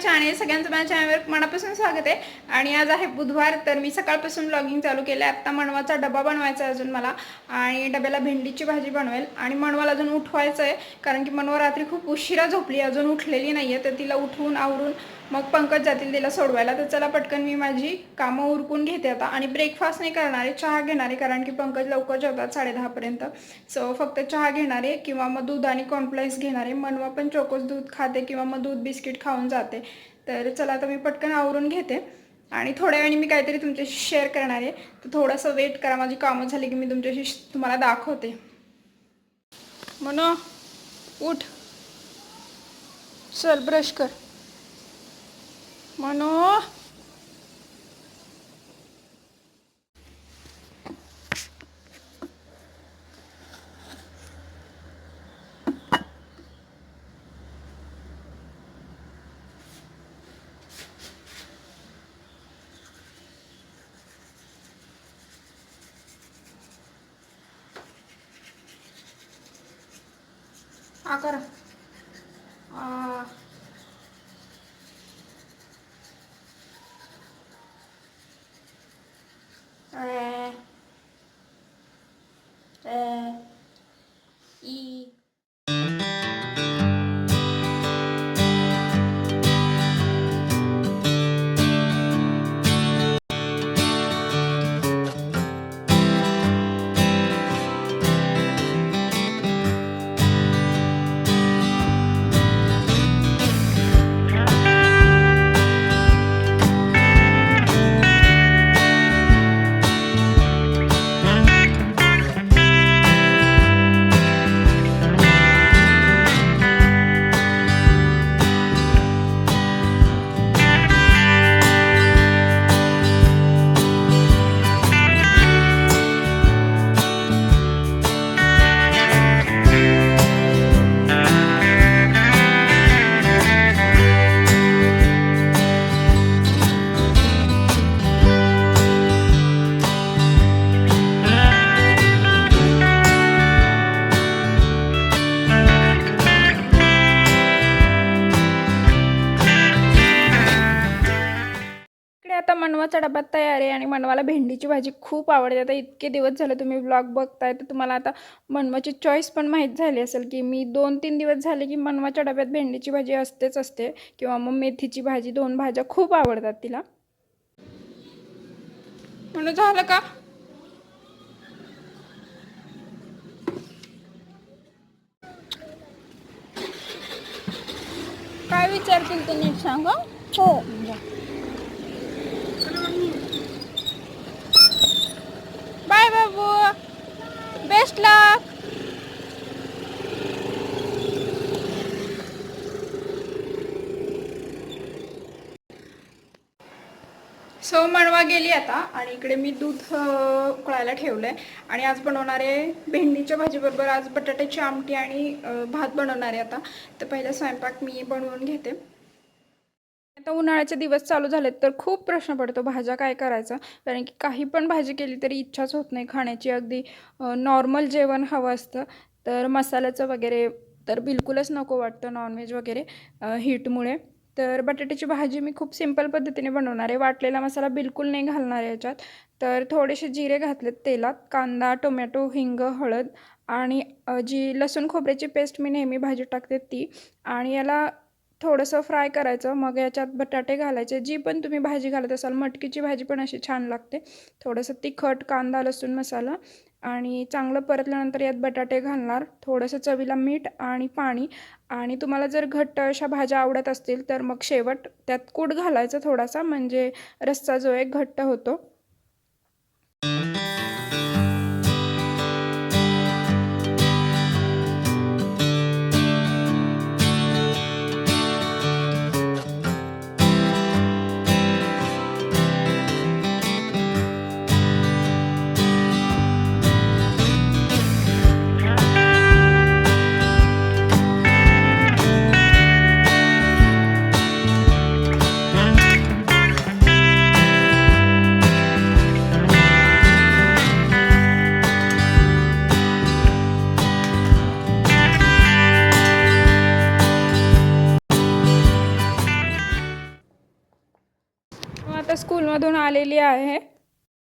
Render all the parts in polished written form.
Channel. सगळ्यांचं माझ्या चॅनलवर मनापासून स्वागत आहे. आणि आज आहे बुधवार, तर मी सकाळपासून व्लॉगिंग चालू केलं आहे. आत्ता मनवाचा डबा बनवायचा आहे अजून मला, आणि डब्याला भेंडीची भाजी बनवेल. आणि मनवाला अजून उठवायचं आहे, कारण की मनवा रात्री खूप उशिरा झोपली, अजून उठलेली नाही आहे. तर तिला उठवून आवरून मग पंकज जातील तिला सोडवायला. तर चला पटकन मी माझी कामं उरकून घेते आता. आणि ब्रेकफास्ट नाही करणार आहे, चहा घेणार आहे, कारण की पंकज लवकर जेवतात 10:30पर्यंत. सो फक्त चहा घेणार आहे, किंवा मग दूध आणि कॉर्नफ्लेक्स घेणार आहे. मनवा पण चोकोस दूध खाते किंवा मग दूध बिस्किट खाऊन जाते. तर चला आता मी पटकन आवरून घेते, आणि थोड्या वेळाने मी काहीतरी तुमच्याशी शेअर करणार आहे. तर थोडंसं वेट करा, माझी कामं झाली की मी तुम्हाला दाखवते. म्हणून उठ, चल ब्रश कर म्हणू. करा ई. आता मनवाचा डबा तयार आहे, आणि मनवाला भेंडीची भाजी खूप आवडते. आता इतके दिवस झाले तुम्ही व्लॉग बघताय, तर तुम्हाला आता मनवाची चॉईस पण माहीत झाली असेल की मी 2-3 दिवस झाले की मनवाच्या डब्यात भेंडीची भाजी असते, किंवा मग मेथीची भाजी. 2 भाज्या खूप आवडतात तिला. म्हणून झालं का? काय विचारतील ते नीट सांग. हो, बाय बाबू, बेस्ट लक. सो मनवा गेली आता, आणि इकडे मी दूध उकळायला ठेवलं आहे. आणि आज बनवणार आहे भेंडीच्या भाजीबरोबर आज बटाट्याची आमटी आणि भात बनवणार आहे आता. तर पहिला स्वयंपाक मी बनवून घेते. आता उन्हाळ्याचे दिवस चालू झालेत, तर खूप प्रश्न पडतो भाज्या काय करायचा, कारण की काही पण भाजी केली तरी इच्छाच होत नाही खाण्याची. अगदी नॉर्मल जेवण हवं असतं. तर मसाल्याचं वगैरे तर बिलकुलच नको वाटतं, नॉनव्हेज वगैरे हीटमुळे. तर बटाट्याची भाजी मी खूप सिंपल पद्धतीने बनवणार आहे. वाटलेला मसाला बिलकुल नाही घालणार आहे याच्यात. तर थोडेसे जिरे घातलेत तेलात, कांदा, टोमॅटो, हिंग, हळद, आणि जी लसूण खोबऱ्याची पेस्ट मी नेहमी भाजी टाकते ती. आणि याला थोडंसं फ्राय करायचं. मग याच्यात बटाटे घालायचे. जी पण तुम्ही भाजी घालत असाल, मटकीची भाजी पण अशी छान लागते. थोडंसं तिखट, कांदा, लसूण मसाला, आणि चांगलं परतल्यानंतर यात बटाटे घालणार. थोडंसं चवीला मीठ आणि पाणी. आणि तुम्हाला जर घट्ट अशा भाज्या आवडत असतील तर मग शेवट त्यात कूट घालायचं थोडासा, म्हणजे रस्सा जो आहे घट्ट होतो. स्कूलमधून आलेली आहे.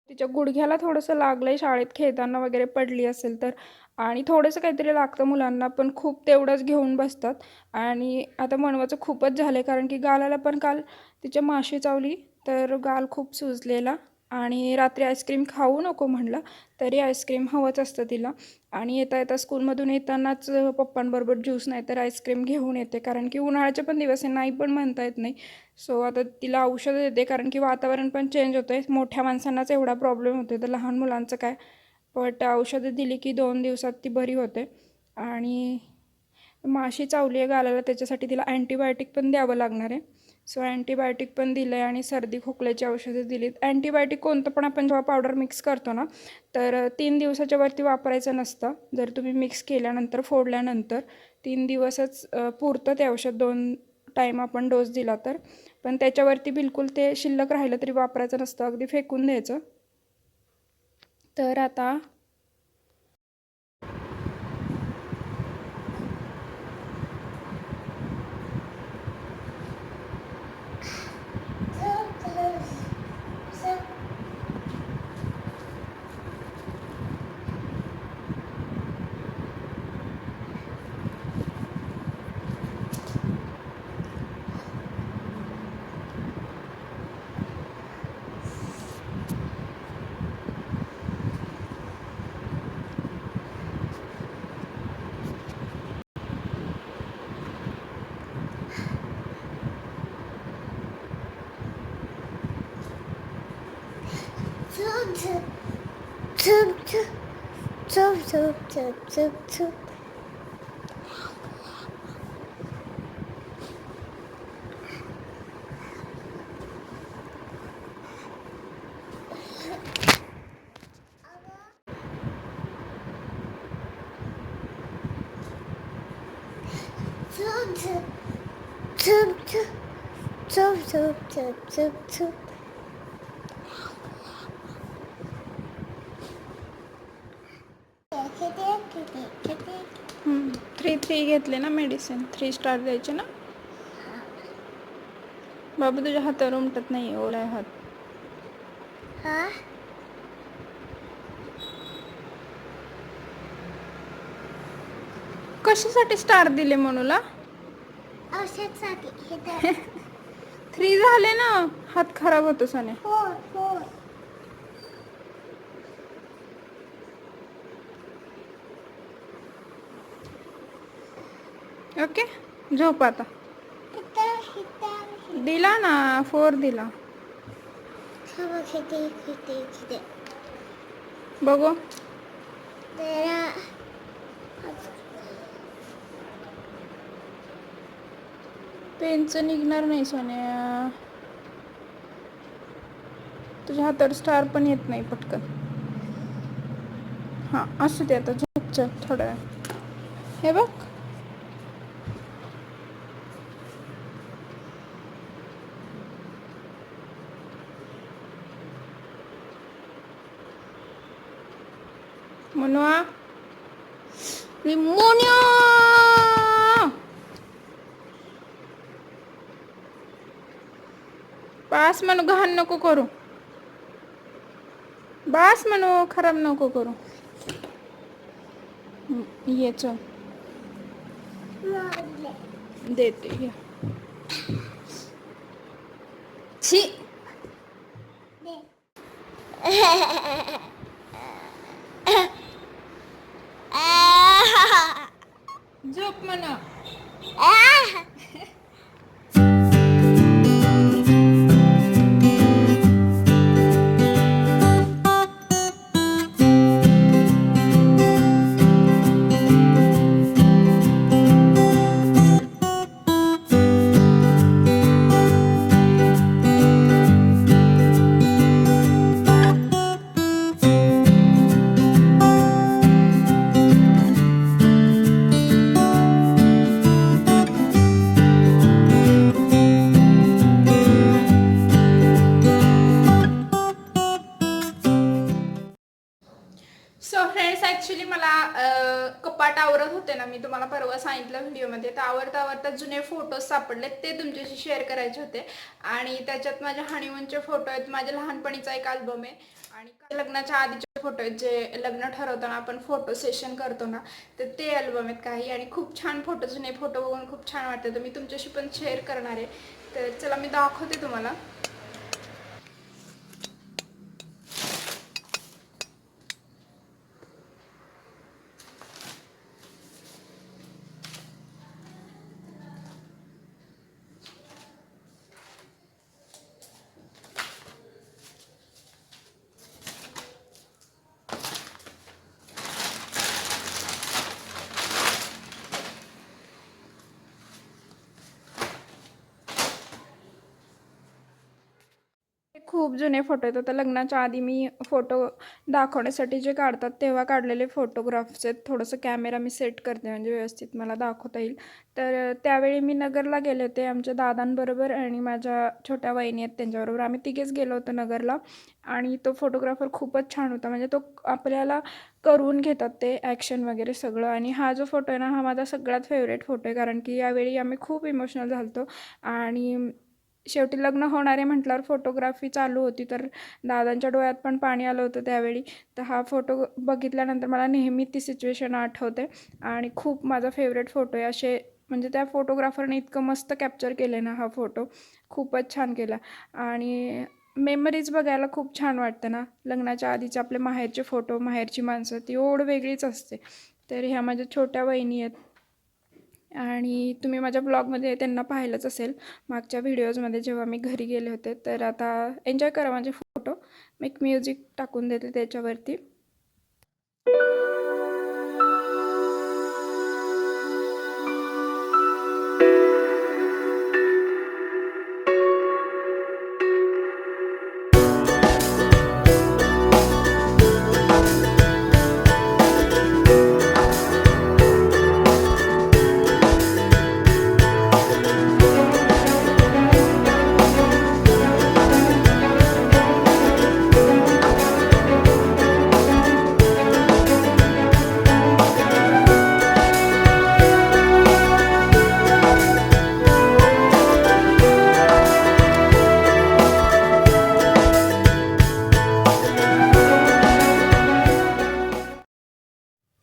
तिच्या गुडघ्याला थोडंसं लागलं आहे, शाळेत खेळताना वगैरे पडली असेल तर. आणि थोडंसं काहीतरी लागतं मुलांना, पण खूप तेवढंच घेऊन बसतात. आणि आता मनवाचं खूपच झालं आहे, कारण की गालाला पण काल तिच्या माशी चावली, तर गाल खूप सुजलेला. आणि रात्री आईस्क्रीम खाऊ नको म्हणलं, तरी आईस्क्रीम हवंच असतं तिला. आणि येता येता स्कूलमधून येतानाच पप्पांबरोबर ज्यूस नाही तर आईस्क्रीम घेऊन येते, कारण की उन्हाळ्याचे पण दिवस आहे, नाही पण म्हणता येत नाही. सो आता तिला औषधं देते, कारण की वातावरण पण चेंज होतं आहे. मोठ्या माणसांनाच एवढा प्रॉब्लेम होतो, तर लहान मुलांचं काय. बट औषधं दिली की 2 दिवसात ती बरी होते. आणि माशी चावली आहे गालाला, त्याच्यासाठी तिला अँटीबायोटिक पण द्यावं लागणार आहे. सो अँटीबायोटिक पण दिलं आहे आणि सर्दी खोकल्याची औषधं दिलीत. अँटीबायोटिक कोणतं पण आपण जेव्हा पावडर मिक्स करतो ना, तर 3 दिवसाच्या वरती वापरायचं नसतं. जर तुम्ही मिक्स केल्यानंतर फोडल्यानंतर 3 दिवसच पुरतं ते औषध, 2 टाईम आपण डोस दिला तर. पण त्याच्यावरती बिलकुल ते शिल्लक राहिलं तरी वापरायचं नसतं, अगदी फेकून द्यायचं. तर आता थ्री घेतले ना मेडिसिन, 3 स्टार द्यायचे ना. बाबू तुझ्या हातावर उमटत नाही, ओला हात. कशासाठी स्टार दिले म्हणूला? 3 झाले ना, हात खराब होतो सने. ओके, झोप आता. दिला ना, 4 दिला. बघू. पेनचं निघणार नाही सोन्या, तुझ्या हातावर स्टार पण येत नाही पटकन. हां असू दे, आता झोपचं थोडा वेळ. हे बघ, मनवा निमोनिया. बास म्हणू, घाण नको करू. बास म्हणू, खराब नको करू. ये चल, देते घ्या. छी. झोप म्हणा. सो फ्रेंड्स, ॲक्च्युली मला कपाट आवरत होते ना, मी तुम्हाला परवा सांगितलं व्हिडिओमध्ये, तर आवरता आवरता जुने फोटोज सापडले, ते तुमच्याशी शेअर करायचे होते. आणि त्याच्यात माझ्या हनीमूनचे फोटो आहेत, माझ्या लहानपणीचा एक अल्बम आहे आणि लग्नाच्या आधीचे फोटो आहेत, जे लग्न ठरवताना आपण फोटो सेशन करतो ना, तर ते अल्बम आहेत काही. आणि खूप छान फोटो, जुने फोटो बघून खूप छान वाटतं, तर मी तुमच्याशी पण शेअर करणार आहे. तर चला मी दाखवते तुम्हाला. खूप जुने फोटो आहेत. आता लग्नाच्या आधी मी फोटो दाखवण्यासाठी जे काढतात तेव्हा काढलेले फोटोग्राफ्स आहेत. थोडंसं कॅमेरा मी सेट करते म्हणजे व्यवस्थित मला दाखवता येईल. तर त्यावेळी मी नगरला गेले होते आमच्या दादांबरोबर आणि माझ्या छोट्या वहिनी आहेत त्यांच्याबरोबर. आम्ही तिघेच गेलो होतो नगरला आणि तो फोटोग्राफर खूपच छान होता. म्हणजे तो आपल्याला करून घेतात ते ॲक्शन वगैरे सगळं. आणि हा जो फोटो आहे ना, हा माझा सगळ्यात फेवरेट फोटो आहे, कारण की यावेळी आम्ही खूप इमोशनल झालो होतो. आणि शेवटी लग्न होणारे म्हटल्यावर फोटोग्राफी चालू होती, तर दादांच्या डोळ्यात पण पाणी आलं होतं त्यावेळी. तर हा फोटो बघितल्यानंतर मला नेहमी ती सिच्युएशन आठवते आणि खूप माझा फेवरेट फोटो आहे. असे म्हणजे त्या फोटोग्राफरने इतकं मस्त कॅप्चर केलं ना हा फोटो, खूपच छान केला. आणि मेमरीज बघायला खूप छान वाटतं ना, लग्नाच्या आधीचे आपले माहेरचे फोटो, माहेरची माणसं, ती ओढ वेगळीच असते. तर ह्या माझ्या छोट्या वहिनी आहेत आणि तुम्ही माझ्या ब्लॉगमध्ये त्यांना पाहिलंच असेल मागच्या व्हिडिओजमध्ये जेव्हा मी घरी गेले होते. तर आता एन्जॉय करा माझे फोटो. मी एक म्युझिक टाकून देते त्याच्यावरती.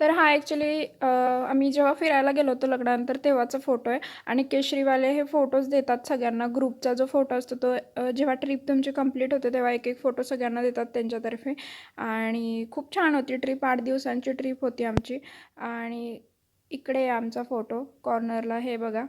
तर हा ॲक्च्युली आम्ही जेव्हा फिरायला गेलो होतो लग्नानंतर तेव्हाचा फोटो आहे. आणि केशरीवाले हे फोटोज देतात सगळ्यांना. ग्रुपचा जो फोटो असतो तो जेव्हा ट्रिप तुमची कंप्लीट होते तेव्हा एक एक फोटो सगळ्यांना देतात त्यांच्यातर्फे. आणि खूप छान होती ट्रिप, 8 दिवसांची ट्रिप होती आमची. आणि इकडे आहे आमचा फोटो कॉर्नरला, हे बघा.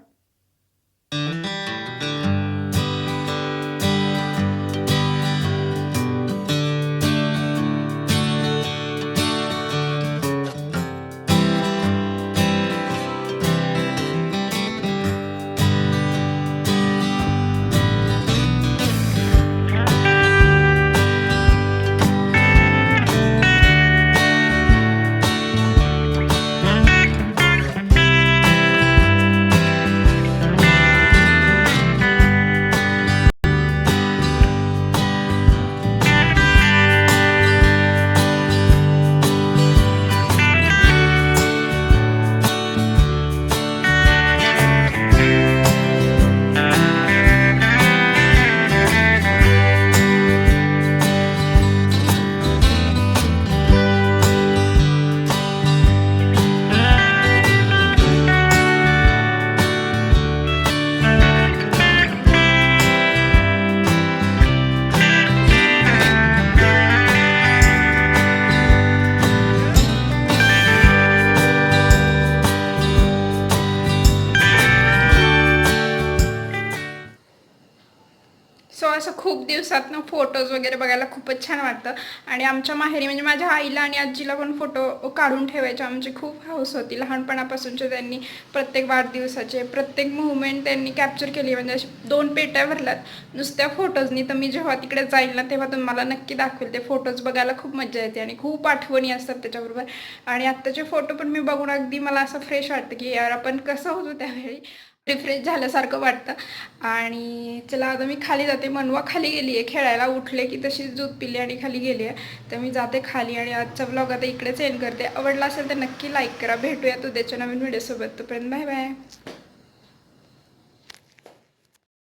सो असं खूप दिवसातनं फोटोज वगैरे बघायला खूपच छान वाटतं. आणि आमच्या माहेरी म्हणजे माझ्या आईला आणि आजीला पण फोटो काढून ठेवायचे आमची खूप हौस होती. लहानपणापासूनचे त्यांनी प्रत्येक वाढदिवसाचे प्रत्येक मुवमेंट त्यांनी कॅप्चर केली. म्हणजे अशी 2 पेट्या भरल्यात नुसत्या फोटोजनी. तर मी जेव्हा तिकडे जाईल ना तेव्हा तुम्हाला नक्की दाखवेल. ते फोटोज बघायला खूप मजा येते आणि खूप आठवणी असतात त्याच्याबरोबर. आणि आत्ताचे फोटो पण मी बघून अगदी मला असं फ्रेश वाटतं की यार आपण कसं होतो त्यावेळी. रिफ्रेश झाल्यासारखं वाटतं. आणि चला आता मी खाली जाते. मनवा खाली गेली आहे खेळायला, उठले की तशीच दूध पिली आणि खाली गेली आहे. तर मी जाते खाली आणि आजचा ब्लॉग आता इकडेच एंड करते. आवडला असेल तर नक्की लाईक करा. भेटूयात उद्याच्या नवीन व्हिडिओसोबत. तोपर्यंत बाय बाय.